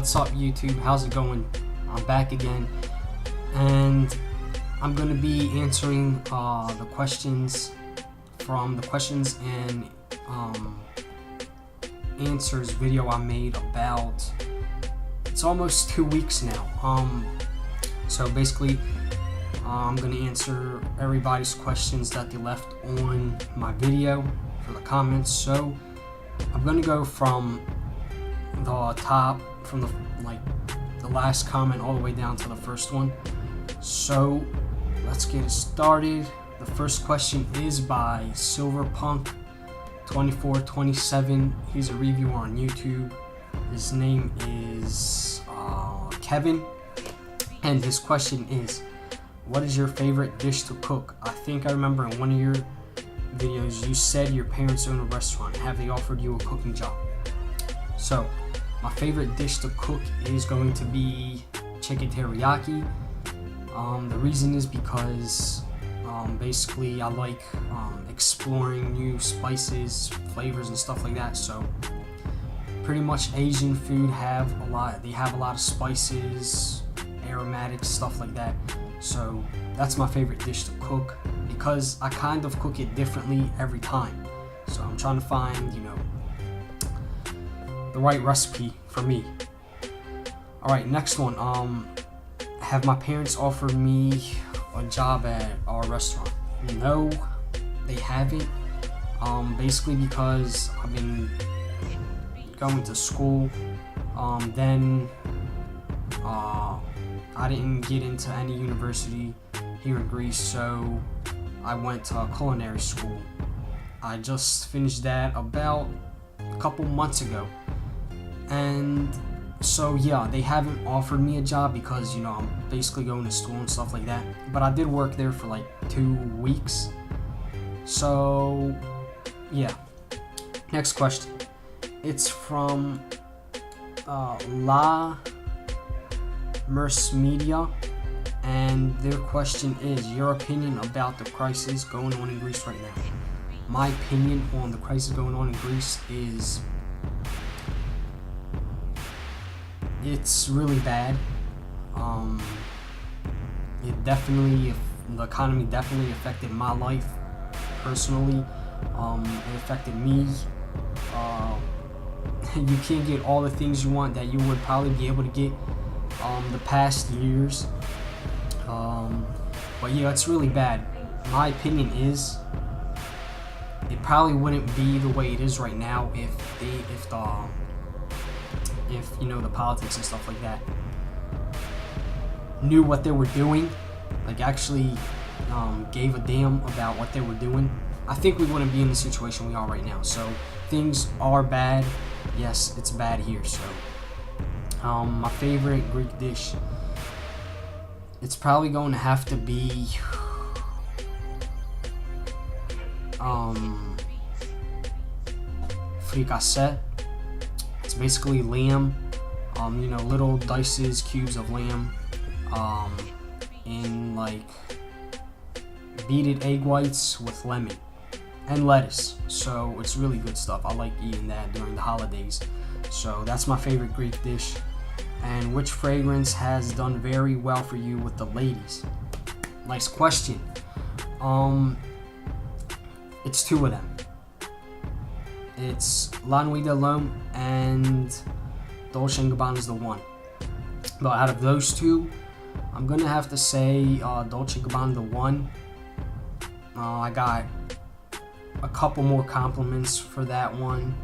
What's up, YouTube? How's it going? I'm back again, and I'm gonna be answering the questions from the questions and answers video I made about, it's almost 2 weeks now. So basically, I'm gonna answer everybody's questions that they left on my video for the comments. So I'm gonna go from the top, from the last comment all the way down to the first one. So let's get it started. The first question is by Silverpunk2427. He's a reviewer on YouTube. His name is Kevin, and his question is, what is your favorite dish to cook? I think I remember in one of your videos you said your parents own a restaurant. Have they offered you a cooking job? So my favorite dish to cook is going to be chicken teriyaki. The reason is because basically I like exploring new spices, flavors, and stuff like that. So pretty much Asian food they have a lot of spices, aromatics, stuff like that. So that's my favorite dish to cook because I kind of cook it differently every time. So I'm trying to find, the right recipe for me. Alright, next one. Have my parents offered me a job at our restaurant? No, they haven't. Basically because I've been going to school. Then I didn't get into any university here in Greece, so I went to culinary school. I just finished that about a couple months ago. And so yeah, they haven't offered me a job because, I'm basically going to school and stuff like that. But I did work there for 2 weeks. So yeah. Next question. It's from La Merce Media, and their question is, your opinion about the crisis going on in Greece right now. My opinion on the crisis going on in Greece is, it's really bad. The economy definitely affected my life personally. It affected me. You can't get all the things you want that you would probably be able to get the past years. But yeah, it's really bad. My opinion is, it probably wouldn't be the way it is right now if the politics and stuff like that knew what they were doing, actually gave a damn about what they were doing. I think we wouldn't be in the situation we are right now. So things are bad. Yes, it's bad here. So my favorite Greek dish, it's probably going to have to be fricassee. It's basically lamb, little dices, cubes of lamb, in beaded egg whites with lemon and lettuce. So it's really good stuff. I like eating that during the holidays. So that's my favorite Greek dish. And which fragrance has done very well for you with the ladies? Nice question. It's two of them. It's La Nuit de l'Homme and Dolce & Gabbana is the one. But out of those two, I'm gonna have to say Dolce & Gabbana the one. I got a couple more compliments for that one.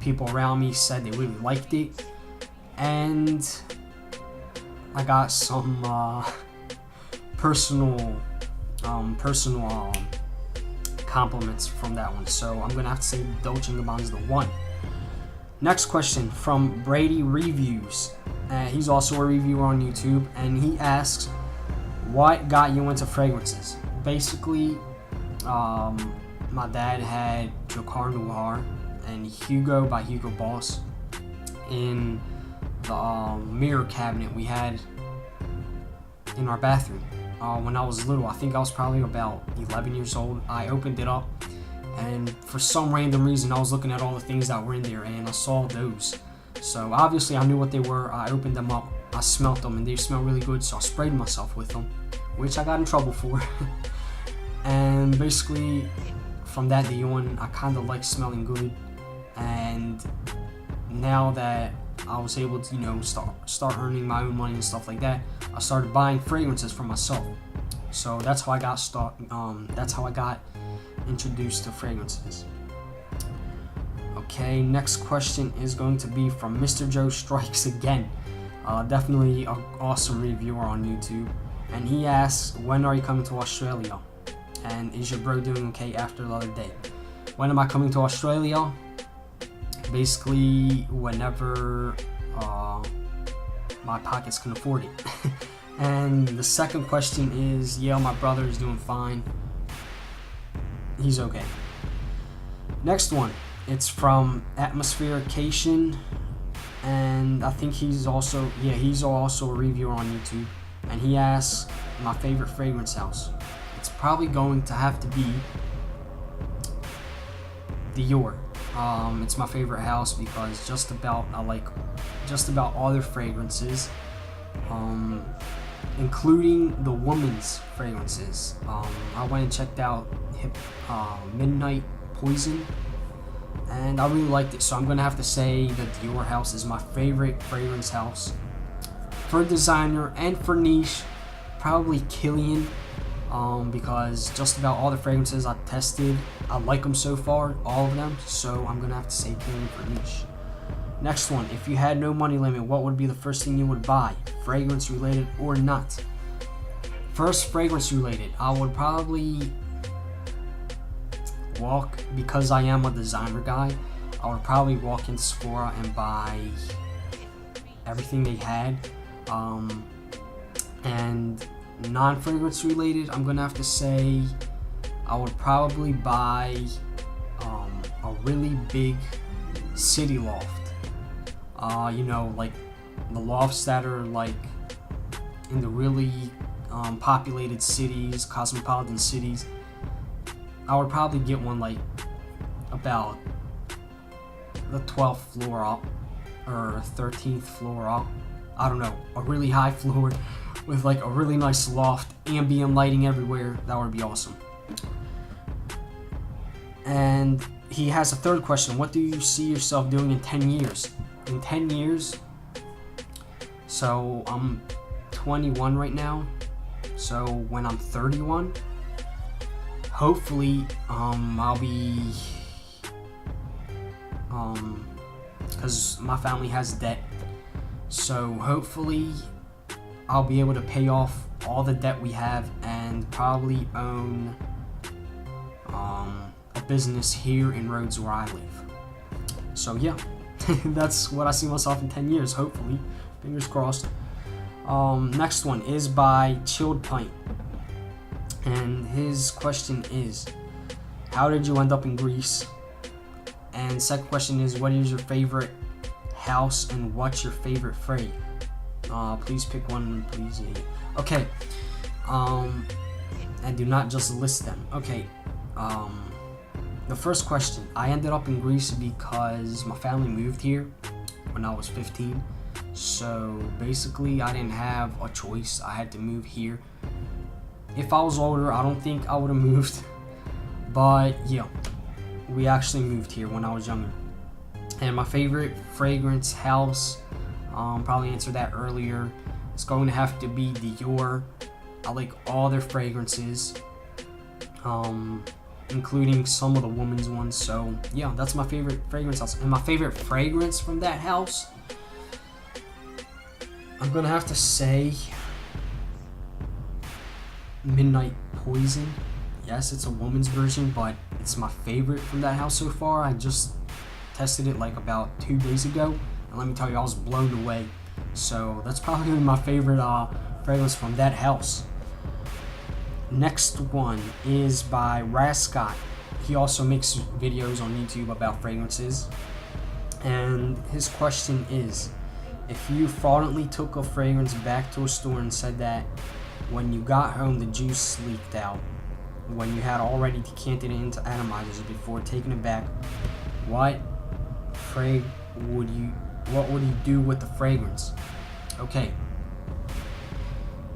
People around me said they really liked it, and I got some personal compliments from that one. So I'm gonna have to say Dolce & Gabbana is the one. Next question from Brady Reviews. He's also a reviewer on YouTube, and he asks, what got you into fragrances? Basically, my dad had Drakkar Noir and Hugo by Hugo Boss in the mirror cabinet we had in our bathroom. When I was little, I think I was probably about 11 years old. I opened it up, and for some random reason I was looking at all the things that were in there, and I saw those. So obviously I knew what they were. I opened them up, I smelled them, and they smell really good, so I sprayed myself with them, which I got in trouble for. And basically from that day on, I kind of like smelling good. And now that I was able to, start earning my own money and stuff like that, I started buying fragrances for myself. So that's how I got introduced to fragrances. Okay, next question is going to be from Mr. Joe Strikes again. Definitely an awesome reviewer on YouTube. And he asks, when are you coming to Australia? And is your bro doing okay after the other day? When am I coming to Australia? Basically, whenever my pockets can afford it. And the second question is, yeah, my brother is doing fine. He's okay. Next one, it's from Atmospherication, and I think he's also a reviewer on YouTube. And he asks my favorite fragrance house. It's probably going to have to be Dior. It's my favorite house because I like just about all their fragrances, including the women's fragrances. I went and checked out Midnight Poison, and I really liked it. So I'm gonna have to say that Dior house is my favorite fragrance house. For designer and for niche, probably Kilian. Because just about all the fragrances I've tested, I like them so far, all of them, so I'm gonna have to say Kilian for niche. Next one, if you had no money limit, what would be the first thing you would buy, fragrance related or not? First, fragrance related, I would probably because I am a designer guy, I would probably walk in Sephora and buy everything they had. And non-fragrance related, I'm gonna have to say I would probably buy a really big city loft. Like the lofts that are like in the really populated cities, cosmopolitan cities. I would probably get one like about the 12th floor up or 13th floor up. I don't know, a really high floor with like a really nice loft, ambient lighting everywhere. That would be awesome. And he has a third question. What do you see yourself doing in 10 years? In 10 years, so I'm 21 right now. So when I'm 31, hopefully I'll be, because my family has debt. So hopefully I'll be able to pay off all the debt we have and probably own a business here in Rhodes where I live. So yeah, that's what I see myself in 10 years, hopefully. Fingers crossed. Next one is by Chilled Pint. And his question is, how did you end up in Greece? And second question is, what is your favorite house and what's your favorite frag? Please pick one, please. Okay. And do not just list them. Okay. The first question, I ended up in Greece because my family moved here when I was 15. So basically I didn't have a choice. I had to move here. If I was older, I don't think I would have moved. But yeah, we actually moved here when I was younger. And my favorite fragrance house, probably answered that earlier. It's going to have to be Dior. I like all their fragrances, including some of the women's ones. So yeah, that's my favorite fragrance house. And my favorite fragrance from that house, I'm gonna have to say Midnight Poison. Yes, it's a woman's version, but it's my favorite from that house so far. I just tested it like about 2 days ago, and let me tell you, I was blown away. So that's probably my favorite fragrance from that house. Next one is by Rascott. He also makes videos on YouTube about fragrances. And his question is, if you fraudulently took a fragrance back to a store and said that when you got home the juice leaked out, when you had already decanted it into atomizers before taking it back, what frag would you what would he do with the fragrance? Okay.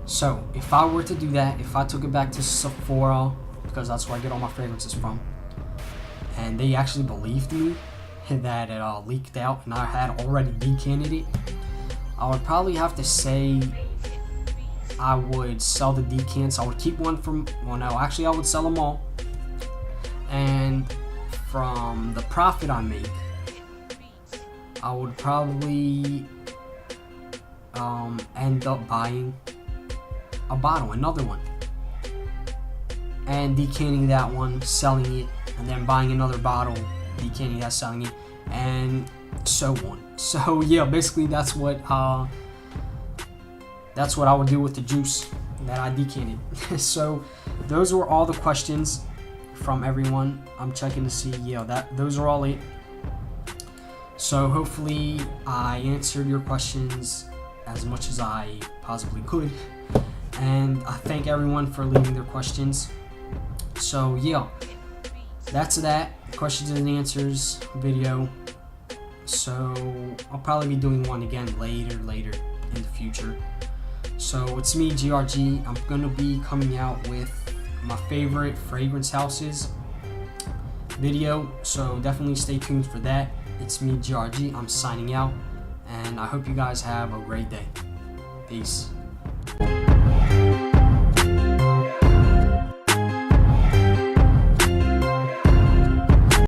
So, if I were to do that, if I took it back to Sephora, because that's where I get all my fragrances from, and they actually believed me that it leaked out and I had already decanted it, I would probably have to say I would sell the decants. I would keep one from, well, no, actually I would sell them all. And from the profit I make, I would probably end up buying a bottle, another one, and decanting that one, selling it, and then buying another bottle, decanting that, selling it, and so on. So yeah, basically that's what I would do with the juice that I decanted. So those were all the questions from everyone. I'm checking to see, yeah, those are all it. So hopefully I answered your questions as much as I possibly could, and I thank everyone for leaving their questions. So yeah, that's that questions and answers video. So I'll probably be doing one again later in the future. So it's me, GRG. I'm gonna be coming out with my favorite fragrance houses video, so definitely stay tuned for that. It's me, GRG. I'm signing out, and I hope you guys have a great day. Peace.